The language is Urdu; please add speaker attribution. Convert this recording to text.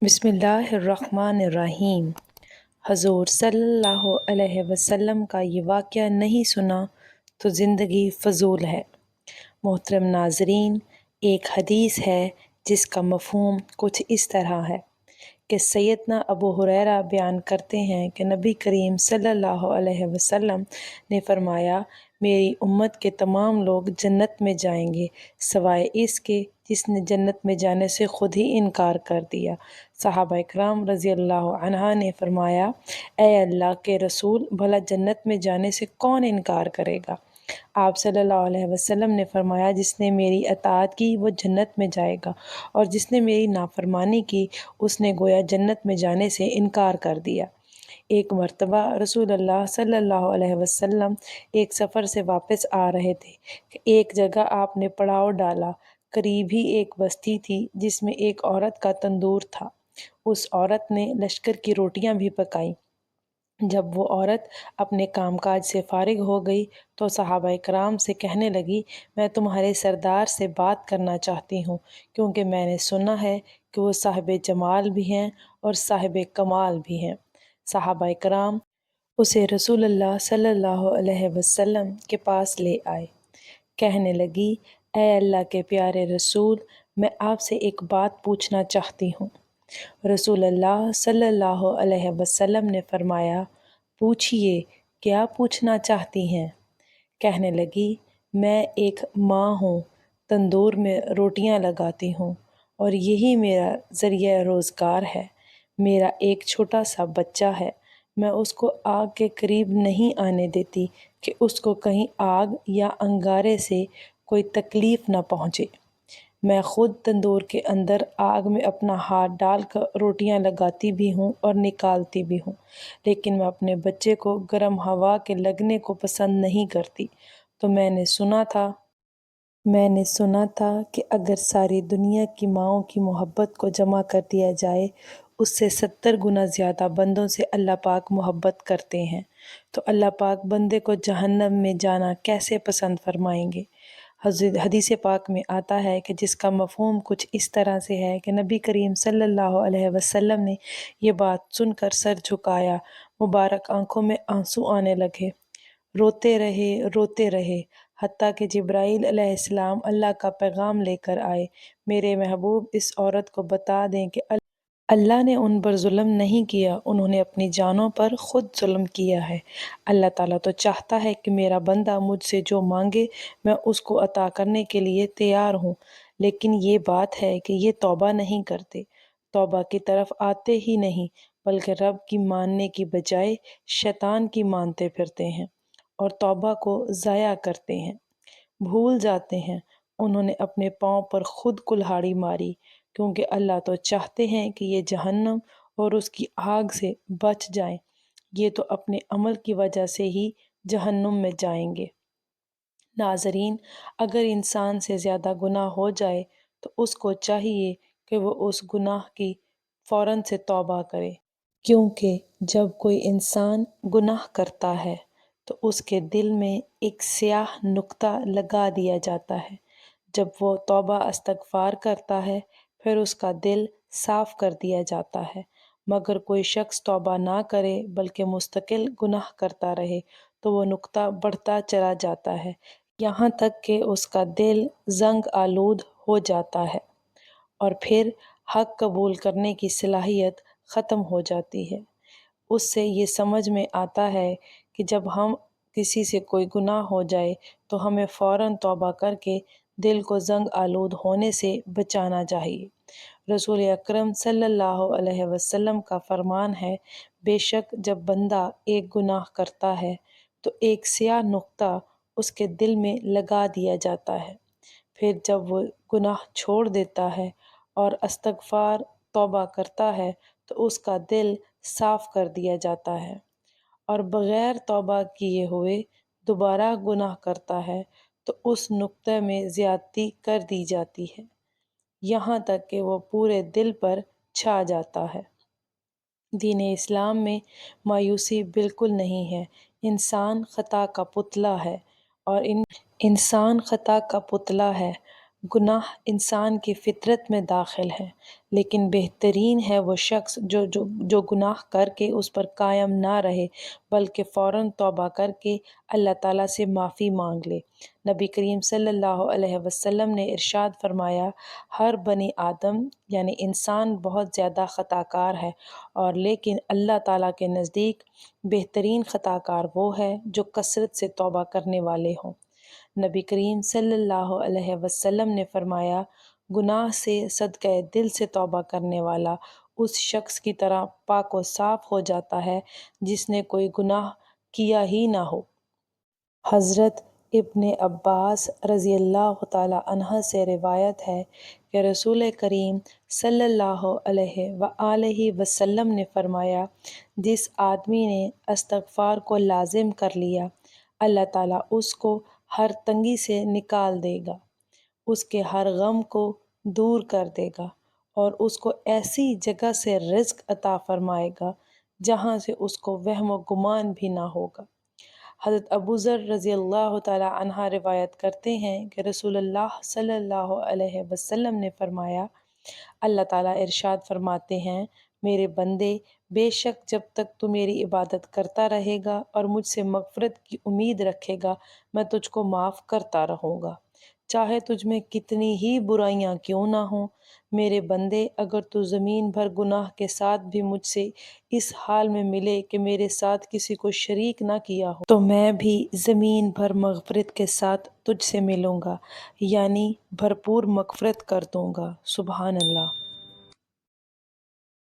Speaker 1: بسم اللہ الرحمن الرحیم۔ حضور صلی اللہ علیہ وسلم کا یہ واقعہ نہیں سنا تو زندگی فضول ہے۔ محترم ناظرین، ایک حدیث ہے جس کا مفہوم کچھ اس طرح ہے کہ سیدنا ابو ہریرہ بیان کرتے ہیں کہ نبی کریم صلی اللہ علیہ وسلم نے فرمایا، میری امت کے تمام لوگ جنت میں جائیں گے سوائے اس کے جس نے جنت میں جانے سے خود ہی انکار کر دیا۔ صحابہ اکرام رضی اللہ عنہ نے فرمایا، اے اللہ کے رسول، بھلا جنت میں جانے سے کون انکار کرے گا؟ آپ صلی اللہ علیہ وسلم نے فرمایا، جس نے میری اطاعت کی وہ جنت میں جائے گا، اور جس نے میری نافرمانی کی اس نے گویا جنت میں جانے سے انکار کر دیا۔ ایک مرتبہ رسول اللہ صلی اللہ علیہ وسلم ایک سفر سے واپس آ رہے تھے کہ ایک جگہ آپ نے پڑاؤ ڈالا۔ قریب ہی ایک بستی تھی جس میں ایک عورت کا تندور تھا۔ اس عورت نے لشکر کی روٹیاں بھی پکائیں۔ جب وہ عورت اپنے کام کاج سے فارغ ہو گئی تو صحابہ کرام سے کہنے لگی، میں تمہارے سردار سے بات کرنا چاہتی ہوں، کیونکہ میں نے سنا ہے کہ وہ صاحب جمال بھی ہیں اور صاحب کمال بھی ہیں۔ صحابہ کرام اسے رسول اللہ صلی اللہ علیہ وسلم کے پاس لے آئے۔ کہنے لگی، اے اللہ کے پیارے رسول، میں آپ سے ایک بات پوچھنا چاہتی ہوں۔ رسول اللہ صلی اللہ علیہ وسلم نے فرمایا، پوچھئے، کیا پوچھنا چاہتی ہیں؟ کہنے لگی، میں ایک ماں ہوں، تندور میں روٹیاں لگاتی ہوں اور یہی میرا ذریعہ روزگار ہے۔ میرا ایک چھوٹا سا بچہ ہے، میں اس کو آگ کے قریب نہیں آنے دیتی کہ اس کو کہیں آگ یا انگارے سے کوئی تکلیف نہ پہنچے۔ میں خود تندور کے اندر آگ میں اپنا ہاتھ ڈال کر روٹیاں لگاتی بھی ہوں اور نکالتی بھی ہوں، لیکن میں اپنے بچے کو گرم ہوا کے لگنے کو پسند نہیں کرتی۔ تو میں نے سنا تھا کہ اگر ساری دنیا کی ماؤں کی محبت کو جمع کر دیا جائے، اس سے 70 گنا زیادہ بندوں سے اللہ پاک محبت کرتے ہیں، تو اللہ پاک بندے کو جہنم میں جانا کیسے پسند فرمائیں گے؟ حدیث پاک میں آتا ہے کہ جس کا مفہوم کچھ اس طرح سے ہے کہ نبی کریم صلی اللہ علیہ وسلم نے یہ بات سن کر سر جھکایا، مبارک آنکھوں میں آنسو آنے لگے، روتے رہے حتیٰ کہ جبرائیل علیہ السلام اللہ کا پیغام لے کر آئے، میرے محبوب اس عورت کو بتا دیں کہ اللہ نے ان پر ظلم نہیں کیا، انہوں نے اپنی جانوں پر خود ظلم کیا ہے۔ اللہ تعالیٰ تو چاہتا ہے کہ میرا بندہ مجھ سے جو مانگے میں اس کو عطا کرنے کے لیے تیار ہوں، لیکن یہ بات ہے کہ یہ توبہ نہیں کرتے، توبہ کی طرف آتے ہی نہیں، بلکہ رب کی ماننے کی بجائے شیطان کی مانتے پھرتے ہیں اور توبہ کو ضائع کرتے ہیں، بھول جاتے ہیں۔ انہوں نے اپنے پاؤں پر خود کلہاڑی ماری، کیونکہ اللہ تو چاہتے ہیں کہ یہ جہنم اور اس کی آگ سے بچ جائیں، یہ تو اپنے عمل کی وجہ سے ہی جہنم میں جائیں گے۔ ناظرین، اگر انسان سے زیادہ گناہ ہو جائے تو اس کو چاہیے کہ وہ اس گناہ کی فوراً سے توبہ کرے، کیونکہ جب کوئی انسان گناہ کرتا ہے تو اس کے دل میں ایک سیاہ نقطہ لگا دیا جاتا ہے۔ جب وہ توبہ استغفار کرتا ہے پھر اس کا دل صاف کر دیا جاتا ہے، مگر کوئی شخص توبہ نہ کرے بلکہ مستقل گناہ کرتا رہے تو وہ نقطہ بڑھتا چلا جاتا ہے، یہاں تک کہ اس کا دل زنگ آلود ہو جاتا ہے اور پھر حق قبول کرنے کی صلاحیت ختم ہو جاتی ہے۔ اس سے یہ سمجھ میں آتا ہے کہ جب ہم کسی سے کوئی گناہ ہو جائے تو ہمیں فوراً توبہ کر کے دل کو زنگ آلود ہونے سے بچانا چاہیے۔ رسول اکرم صلی اللہ علیہ وسلم کا فرمان ہے، بے شک جب بندہ ایک گناہ کرتا ہے تو ایک سیاہ نقطہ اس کے دل میں لگا دیا جاتا ہے، پھر جب وہ گناہ چھوڑ دیتا ہے اور استغفار توبہ کرتا ہے تو اس کا دل صاف کر دیا جاتا ہے، اور بغیر توبہ کیے ہوئے دوبارہ گناہ کرتا ہے تو اس نقطے میں زیادتی کر دی جاتی ہے، یہاں تک کہ وہ پورے دل پر چھا جاتا ہے۔ دین اسلام میں مایوسی بالکل نہیں ہے، انسان خطا کا پتلا ہے اور انسان خطا کا پتلا ہے، گناہ انسان کی فطرت میں داخل ہے، لیکن بہترین ہے وہ شخص جو گناہ کر کے اس پر قائم نہ رہے بلکہ فوراً توبہ کر کے اللہ تعالیٰ سے معافی مانگ لے۔ نبی کریم صلی اللہ علیہ وسلم نے ارشاد فرمایا، ہر بنی آدم یعنی انسان بہت زیادہ خطا کار ہے، اور لیکن اللہ تعالیٰ کے نزدیک بہترین خطا کار وہ ہے جو کثرت سے توبہ کرنے والے ہوں۔ نبی کریم صلی اللہ علیہ وسلم نے فرمایا، گناہ سے صدقہ دل سے توبہ کرنے والا اس شخص کی طرح پاک و صاف ہو جاتا ہے جس نے کوئی گناہ کیا ہی نہ ہو۔ حضرت ابن عباس رضی اللہ تعالی عنہ سے روایت ہے کہ رسول کریم صلی اللہ علیہ وآلہ وسلم نے فرمایا، جس آدمی نے استغفار کو لازم کر لیا، اللہ تعالیٰ اس کو ہر تنگی سے نکال دے گا، اس کے ہر غم کو دور کر دے گا، اور اس کو ایسی جگہ سے رزق عطا فرمائے گا جہاں سے اس کو وہم و گمان بھی نہ ہوگا۔ حضرت ابو ذر رضی اللہ تعالی عنہ روایت کرتے ہیں کہ رسول اللہ صلی اللہ علیہ وسلم نے فرمایا، اللہ تعالیٰ ارشاد فرماتے ہیں، میرے بندے، بے شک جب تک تو میری عبادت کرتا رہے گا اور مجھ سے مغفرت کی امید رکھے گا، میں تجھ کو معاف کرتا رہوں گا، چاہے تجھ میں کتنی ہی برائیاں کیوں نہ ہوں۔ میرے بندے، اگر تو زمین بھر گناہ کے ساتھ بھی مجھ سے اس حال میں ملے کہ میرے ساتھ کسی کو شریک نہ کیا ہو، تو میں بھی زمین بھر مغفرت کے ساتھ تجھ سے ملوں گا، یعنی بھرپور مغفرت کر دوں گا۔ سبحان اللہ۔